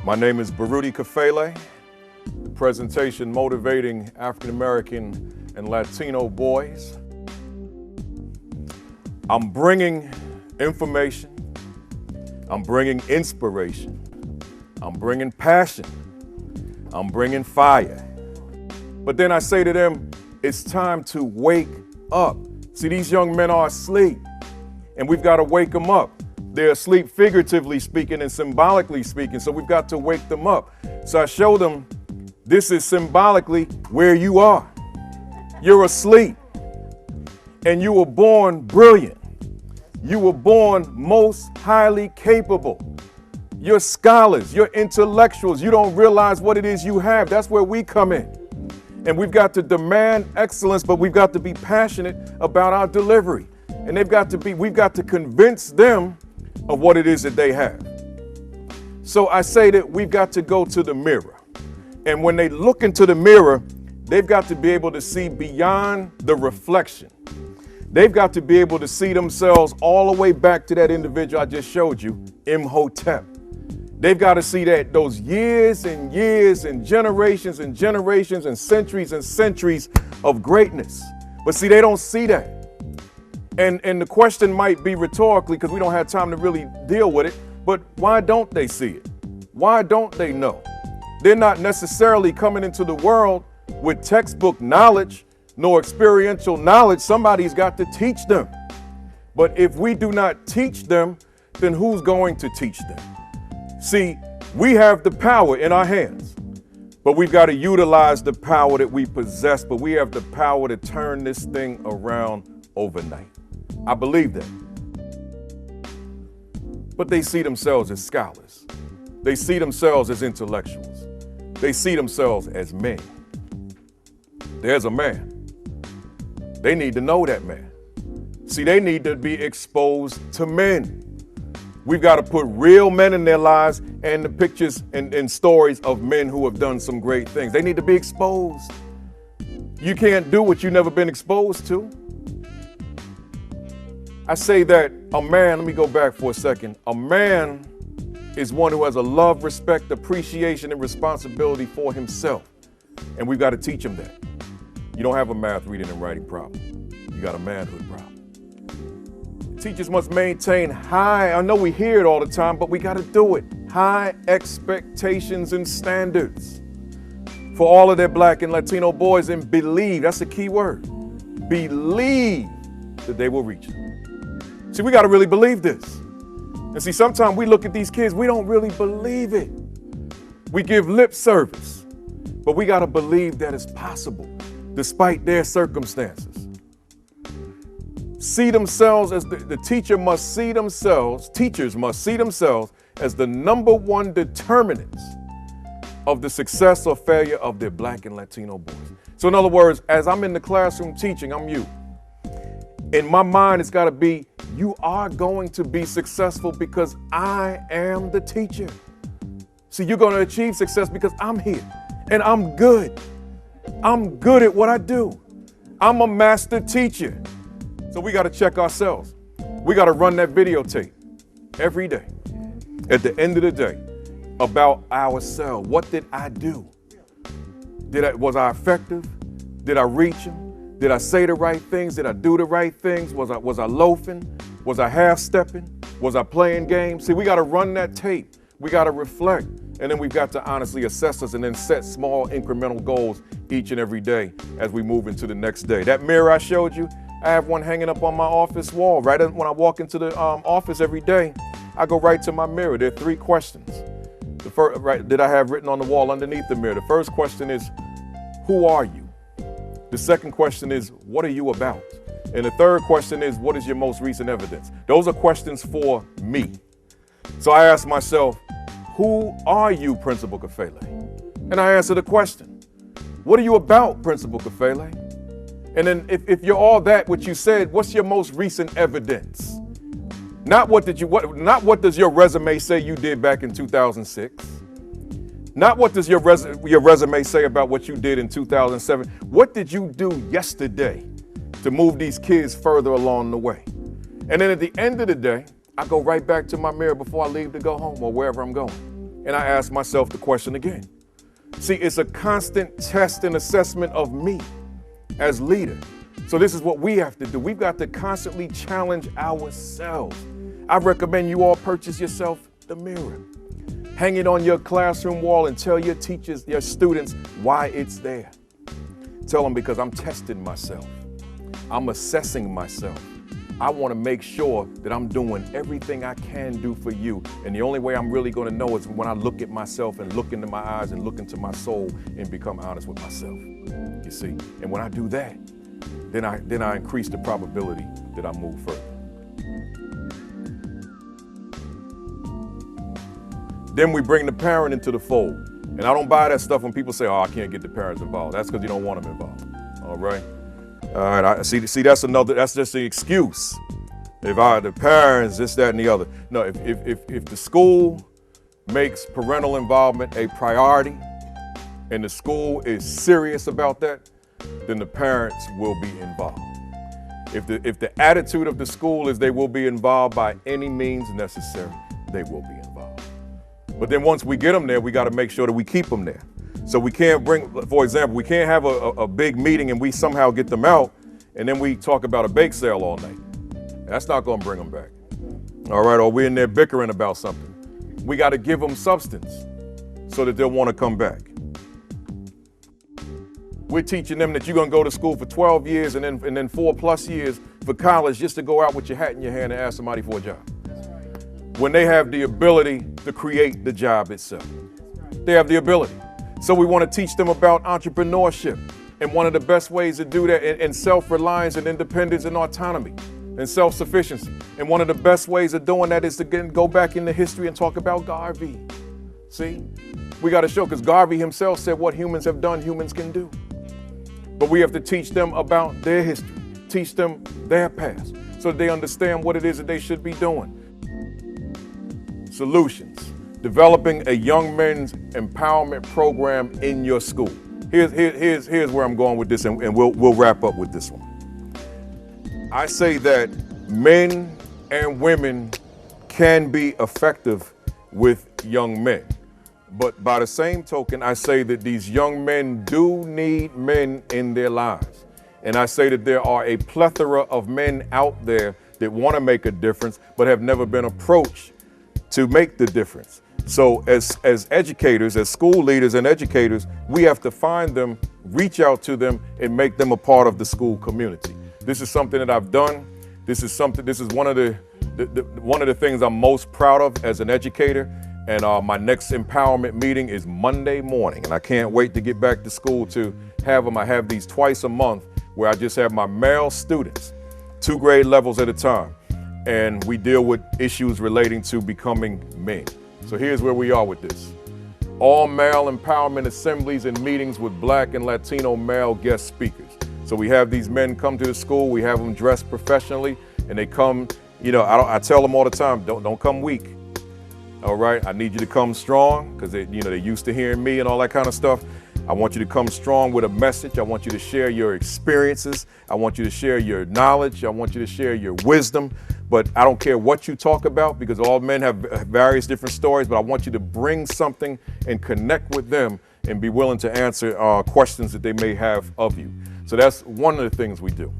My name is Baruti Kafele. The presentation motivating African American and Latino boys. I'm bringing information. I'm bringing inspiration. I'm bringing passion. I'm bringing fire. But then I say to them, it's time to wake up. See, these young men are asleep, and we've got to wake them up. They're asleep figuratively speaking and symbolically speaking, so we've got to wake them up. So I show them this is symbolically where you are. You're asleep, and you were born brilliant. You were born most highly capable. You're scholars, you're intellectuals. You don't realize what it is you have. That's where we come in. And we've got to demand excellence, but we've got to be passionate about our delivery. And we've got to convince them of what it is that they have. So I say that we've got to go to the mirror. And when they look into the mirror, they've got to be able to see beyond the reflection. They've got to be able to see themselves all the way back to that individual I just showed you, Imhotep. They've got to see that those years and years and generations and generations and centuries of greatness. But see, they don't see that. And the question might be rhetorically, because we don't have time to really deal with it, but why don't they see it? Why don't they know? They're not necessarily coming into the world with textbook knowledge, nor experiential knowledge. Somebody's got to teach them. But if we do not teach them, then who's going to teach them? See, we have the power in our hands, but we've got to utilize the power that we possess, but we have the power to turn this thing around overnight. I believe that. But they see themselves as scholars. They see themselves as intellectuals. They see themselves as men. There's a man. They need to know that man. See, they need to be exposed to men. We've got to put real men in their lives and the pictures and stories of men who have done some great things. They need to be exposed. You can't do what you've never been exposed to. I say that a man, let me go back for a second. A man is one who has a love, respect, appreciation, and responsibility for himself. And we've got to teach him that. You don't have a math, reading, and writing problem. You got a manhood problem. Teachers must maintain high, I know we hear it all the time, but we got to do it. High expectations and standards for all of their Black and Latino boys, and believe, that's a key word. Believe that they will reach them. See, we got to really believe this. And see, sometimes we look at these kids, we don't really believe it. We give lip service, but we got to believe that it's possible despite their circumstances. See themselves as the teacher must see themselves, teachers must see themselves as the number one determinants of the success or failure of their Black and Latino boys. So in other words, as I'm in the classroom teaching, I'm you. In my mind, it's got to be, you are going to be successful because I am the teacher. See, you're going to achieve success because I'm here and I'm good. I'm good at what I do. I'm a master teacher. So we got to check ourselves. We got to run that videotape every day. At the end of the day, about ourselves. What did I do? Was I effective? Did I reach them? Did I say the right things? Did I do the right things? Was I loafing? Was I half-stepping? Was I playing games? See, we got to run that tape. We got to reflect. And then we've got to honestly assess us and then set small incremental goals each and every day as we move into the next day. That mirror I showed you, I have one hanging up on my office wall. Right when I walk into the office every day, I go right to my mirror. There are 3 questions. The first, right, that I have written on the wall underneath the mirror. The first question is, who are you? The second question is, what are you about? And the third question is, what is your most recent evidence? Those are questions for me. So I ask myself, who are you, Principal Kafele? And I answer the question, what are you about, Principal Kafele? And then if you're all that, what you said, what's your most recent evidence? Not what does your resume say you did back in 2006? Not what does your resume say about what you did in 2007. What did you do yesterday to move these kids further along the way? And then at the end of the day, I go right back to my mirror before I leave to go home or wherever I'm going. and I ask myself the question again. See, it's a constant test and assessment of me as leader. So this is what we have to do. We've got to constantly challenge ourselves. I recommend you all purchase yourself the mirror. Hang it on your classroom wall and tell your teachers, your students, why it's there. Tell them, because I'm testing myself. I'm assessing myself. I want to make sure that I'm doing everything I can do for you. And the only way I'm really going to know is when I look at myself and look into my eyes and look into my soul and become honest with myself. You see? And when I do that, then I increase the probability that I move further. Then we bring the parent into the fold. And I don't buy that stuff when people say, oh, I can't get the parents involved. That's because you don't want them involved. All right? All right, I see, that's just the excuse. If the parents, this, that, and the other. No, if the school makes parental involvement a priority and the school is serious about that, then the parents will be involved. If the attitude of the school is they will be involved by any means necessary, they will be involved. But then once we get them there, we got to make sure that we keep them there. So we can't for example, we can't have a big meeting and we somehow get them out and then we talk about a bake sale all night. That's not going to bring them back. All right, or we're in there bickering about something. We got to give them substance so that they'll want to come back. We're teaching them that you're going to go to school for 12 years and then 4+ years for college just to go out with your hat in your hand and ask somebody for a job. When they have the ability to create the job itself. They have the ability. So we want to teach them about entrepreneurship. And one of the best ways to do that, and self-reliance and independence and autonomy and self-sufficiency. And one of the best ways of doing that is to go back into history and talk about Garvey. See, we got to show, because Garvey himself said what humans have done, humans can do. But we have to teach them about their history, teach them their past, so that they understand what it is that they should be doing. Solutions. Developing a young men's empowerment program in your school. Here's where I'm going with this, and we'll wrap up with this one. I say that men and women can be effective with young men. But by the same token, I say that these young men do need men in their lives. And I say that there are a plethora of men out there that want to make a difference, but have never been approached to make the difference. So as educators, as school leaders and educators, we have to find them, reach out to them, and make them a part of the school community. This is something that I've done. This is one of the things I'm most proud of as an educator. And my next empowerment meeting is Monday morning. And I can't wait to get back to school to have them. I have these twice a month where I just have my male students, 2 grade levels at a time. And we deal with issues relating to becoming men. So here's where we are with this. All male empowerment assemblies and meetings with Black and Latino male guest speakers. So we have these men come to the school, we have them dressed professionally, and they come, I tell them all the time, don't come weak. All right, I need you to come strong, because they're used to hearing me and all that kind of stuff. I want you to come strong with a message. I want you to share your experiences. I want you to share your knowledge. I want you to share your wisdom. But I don't care what you talk about, because all men have various different stories, but I want you to bring something and connect with them and be willing to answer questions that they may have of you. So that's one of the things we do.